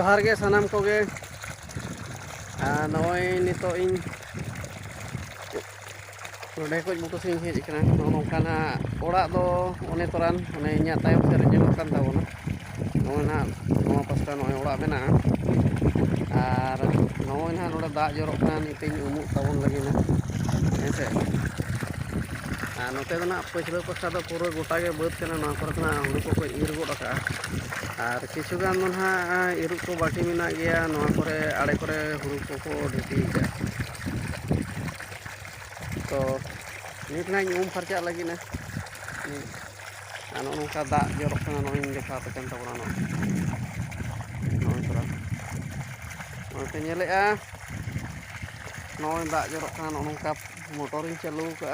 जोहार गे सानाम कोगे नॉय नितो इन नोडे को मुटुसिंग हेज कना नोंकाना ओड़ा दो ओने तोरान ओने इᱧᱟ तायम से रेजम कान ताबोना नोय ना नोवा पास्टा नोय ओड़ा मेना आर नोय ना नोडे दाग जोरो काना नितिन उमुक ताबोन लगिना हेसे नोते दो ना पछिलो पास्टा दो पूरा गोटा गे बाद कना ना करना हुड़ू को इर गोड का आर किछुगान दो ना इरु को बाकी मेना गया नोवा करे आड़े करे हुड़ू को ढिपी का तो नित ना उम फरचा लगी ना नोका दाग जोरो काना नोय देखा तकन ताबोना नोय तोरा नोय पे नेलेआ नोय दाग जोरो काना नोका मोटरिंग चालू का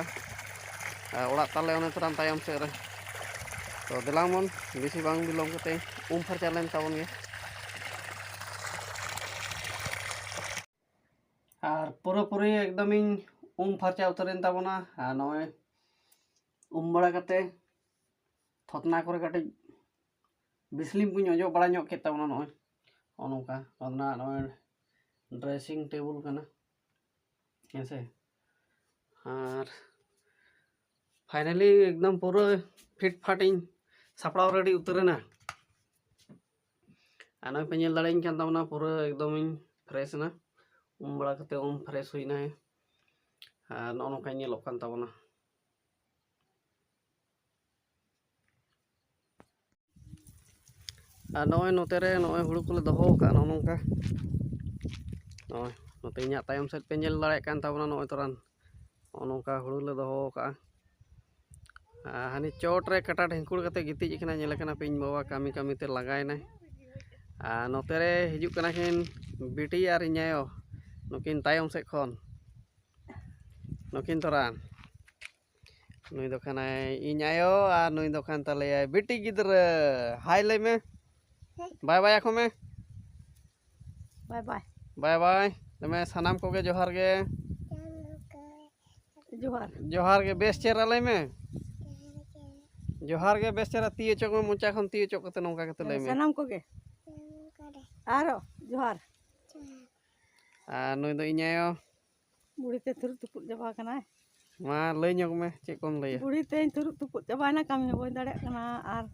ओड़ा ताले ओने तोरान तायम से रे तो देलामन बेसी बांग बिलम कते उम फरचा लेन ताबोन गे आर पूरी एकदम उम फरचा उतरेन ताबोना नोय उम बड़ा कते थतना करे कटे बिस्लिम कुछ अजो बड़ा ᱧᱚᱜ के ताबोना नोय ओनोका ओना नोय ड्रेसिंग टेबल कना हेसे आर फाइनली एकदम पूरा फिट फाटिंग सापड़ाव रेडी उतरेना नोय पे नेल दाड़ेन कान ताबोना पूरा एकदम फ्रेश ना उम बड़ा कते उम फ्रेश हुईना नोका नेलोग कान ताबोना नोय नोते रे नोय हुड़ू कोले दोहो का नोका नोय नोते इᱧᱟ तायम सेट पे नेल दाड़े कान ताबोना नोय तोरान नोका हुड़ू ले दोहो का हानि चोट रे कटा ढेंकुड़ कते गितिज कना नेल कना पे इñ बाबा कामी कामी ते लगायना नोते रे हिजुक कना किन बिटी आर इñायो नुकिन तायम से खन नुकिन तोरान नुई दो खाना इñायो आर नुई दो खान तले बिटी गिद्र हाय ले में बाय बाय आखो में बाय बाय बाय बाय तमे सनाम को गे जोहार गे जोहार जोहार गे बेस चेहरा ले में जोहार गे बेस चेहरा ती चोक में मुचा खन ती चोक कते नोका कते ले में सनाम को गे आरो जोहार नुई दो इñायो बुढ़ी ते थुरुक तुपुत जबा कना मा लई ñok में चे कोम लई बुढ़ी ते थुरुक तुपुत जबा ना कमी हो दाड़े कना आर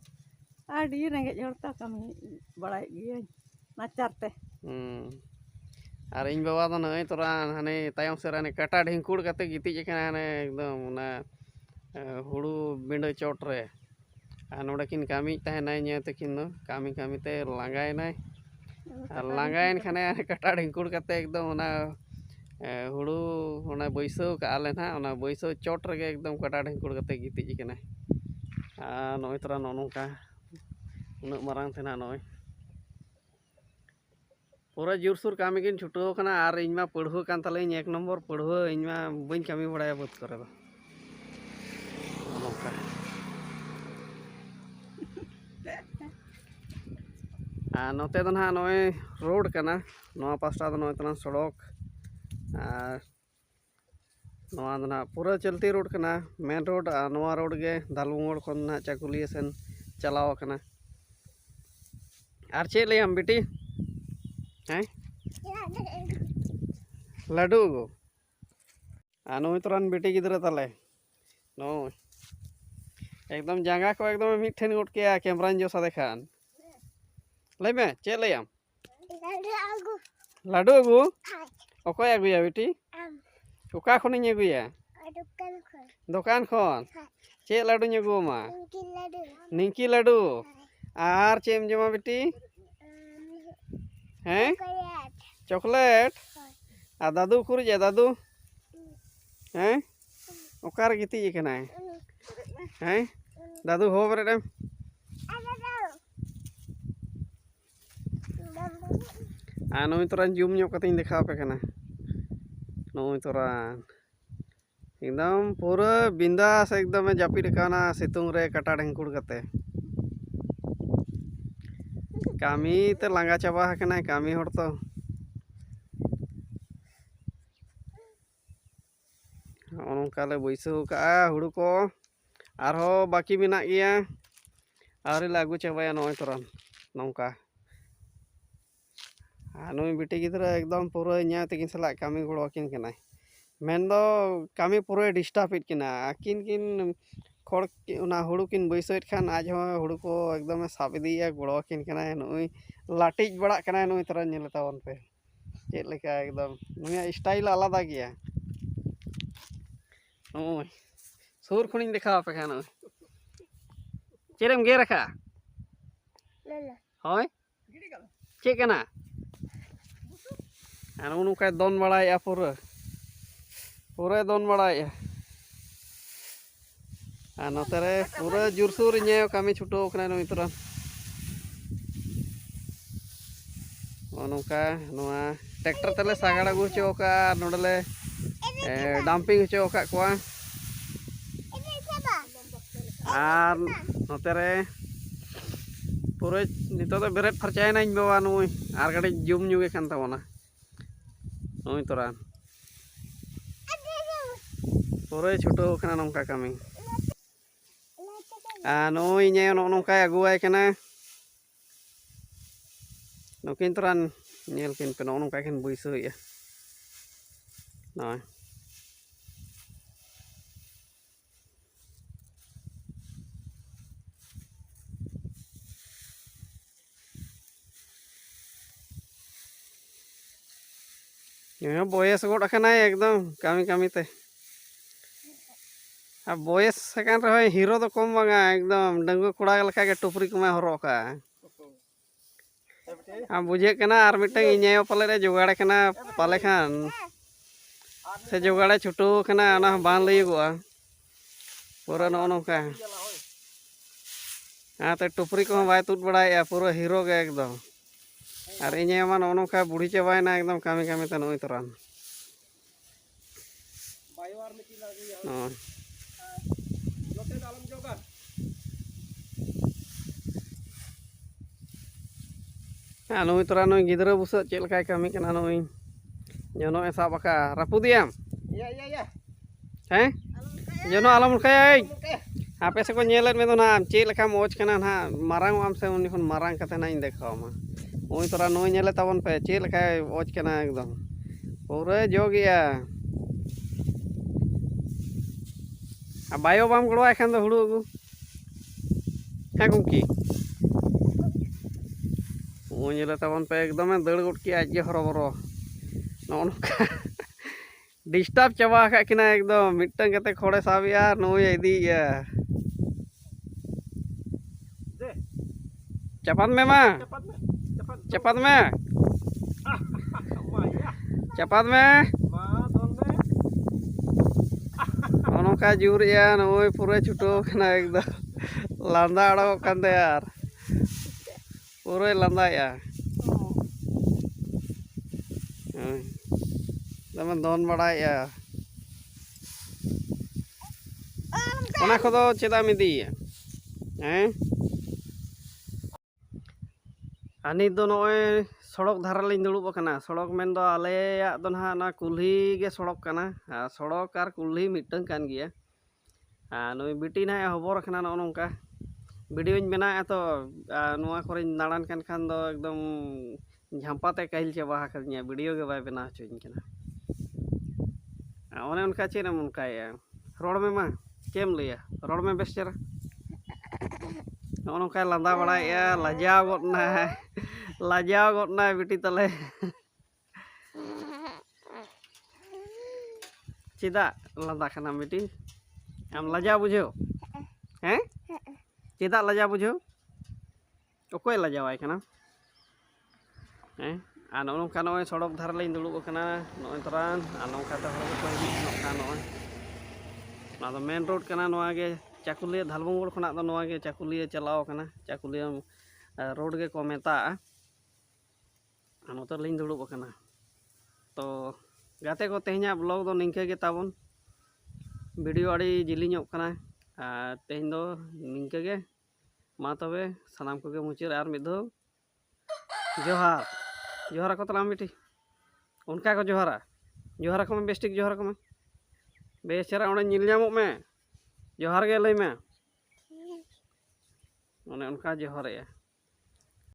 आडी रेंगे हड़ता कमी बड़ाई गिया नाचार ते आर इन बाबा दो नई तोरा हाने तायम से राने कटा ढिंकुड़ कते गितिज कना हाने एकदम ना हुड़ू बिंड चोट रे नोडे किन कामी तहना ᱧᱮ तकिन दो कामी कामी ते लांगायनाय लांगायन खाने कटा ढिंकुड़ कते एकदम ना हुड़ू ओना बैसो का आले ना ओना बैसो चोट रे एकदम कटा ढिंकुड़ कते गितिज कना नोय तोरा नोनोका उन मारांग थे नॉय पूरा जोरसोर कामी किन छुटो कना आर इñमा पढ़ुआ कान तले एक नंबर पढ़ुआ इñमा बइन कामी बड़ाया बद करे दो नोका नोते दो ना नॉय रोड कना नोआ पास्टा दो नॉय तना सड़क नोआ दो ना पूरा चलती रोड कना मेन रोड नोआ रोड गे दालमोड़ खन ना चाकुलिया सेन चलाव कना आर चे लैम बेटी हैं लाडू गो नोय तोरान बेटी गिद्रा ताले नोय एकदम जांगा को एकदम मिठेन गोट के कैमरा जोसा देखान ले में चे लैम लाडू अगू ओकय अगुया बेटी ओका खनिñ अगुया दुकान खन चे लाडू अगू मा निंकी लाडू आर चेम जमा बेटी हैं चॉकलेट दादू खुर जा दादू हैं ओकार गितिज कना हैं दादू हो बरे नोय तोरान जूम ᱧᱚᱜ कतेñ देखा पे कना नोय तोरान एकदम पूरा बिंदास एकदम जापिद काना सितुंग रे कटा ढेंकुड़ कते कामी ते लांगा चाबा कना कामी हर तो ओनका ले बैसो का हुड़ू को आरो बाकी मेना गया आरे लागू चाबाया नोय तोरान नौका नुई बिटी गिद्रा एकदम पूरा न्या तकिन सला कमी गड़ो किन कना मेन दो कमी पूरा डिस्टर्ब इट किना किन किन खोड़ उना हुड़ू किन बैसोट खान आज हो हुड़ू को एकदम साब इदिया गड़ो किन कना नुई लाटिज बड़ा कना नुई तरह नेल तावन पे चेक लेका एकदम नुई स्टाइल आलादा गया नुई सुर खुनिन देखा पे खान चेरेम गे रखा होय चेक कना anu nuka don balai ya pura don balai ya anu tere pura jursur nyeo kami chuto kena nu ituran nuka nua tractor tele sagada gu choka nodale dumping choka kwa ar notere pura nito to beret percaya nain bawa nui ar kade jum nyuge kan tabona nui toran pura chuto kena nongka kami nui nyeo nongka aguai kena nukin toran nyel kin pe nongka kin buisu ya nah ya boyes god akana एकदम kami kami te अब boyes sekan rehoi hero do kom banga एकदम dangu koda leka ge tupri kuma horoka अब बुझे कना are मिटeng इन्यायो पले रे जोगाड़े कना पले खान से जोगाड़े छुटू कना ना बान लईगोआ पूरा नो नोका ते टुपरी को बाय तुट बड़ाया पूरा हीरो के एकदम और इन्यायो मा नो नोका बुढ़ी चबायना एकदम कमी कमी ते नोई तरान नुई तोरा नुई गिद्रा बुसा चेल काय कमी कना नुई जनो ऐसा बका रापुदियाम हैं जनो आलम खाय आपे से को नेलेत में तो ना चेल लेका मोज कना ना मारांग आम से उनी खन मारांग कते ना देखाव मा ओई तोरा नुई नेले तबन पे चेल लेका ओज कना एकदम पूरे जो गया आ बायो बाम गड़ो एखन दो हुड़ू अगु है गुमकी नेले तबन पे एकदम दड़ गुट की आज हरबरो नोनका डिस्टर्ब चाबा का किना एकदम मिटन कते खोड़े साबिया नुई इदिया चपत में मा चपत में नोनका जुर या नुई पूरे छुटो कना एकदम लांदा अड़ो कंदे यार पूरे लंदा या दमे दोन बड़ा या ओना खोदो चेदा मिदी हैं आनी दो नोय सड़क धारा लिन दुड़ुब कना सड़क मेन दो आले या दो ना ना कुल्ही गे सड़क कना सड़क आर कुल्ही मिटन कान गिया नुई बिटी ना हबर कना नो नोंका वीडियो बना तो नुआ करे नाड़ान कान खान दो एकदम झांपाते कहल चाबा करनिया वीडियो के बाय बना होचोइन कना ओने उनका चेरम उनका रोड में मा चेम लिया रोड में बेस चेरा नोनका लांदा बड़ाया लाजाव गना बिटी तले चेदा लांदा खाना बिटी आम लाजा बुझो हैं चेदा लाजा बुझो ओकोय लाजावाय कना हैं आ नोनका नोय सड़क धार लाइन दुड़ुब कना नोय तरान आ नोनका ते हर को हिजु कना नोय ना दो मेन रोड कना नोआ गे चाकुलिया धालबंगुड़ खना दो नोआ गे चाकुलिया चलाव कना चाकुलिया रोड गे को मेता नोतर लिन दुड़ुब कना तो गाते को तेहना ब्लॉग दो निंके गे ताबन वीडियो आड़ी जिलिñok कना तेहन दो निंके गे मा तबे सनाम को गे मुचार आर मिद दो जोहार जोहार को तलाम बेटी उनका को जोहार को में बेस्टिक जोहार को में बेचरा ओने नील ᱧᱟᱢᱚᱜ में जोहार गे लई में ओने उनका जोहार या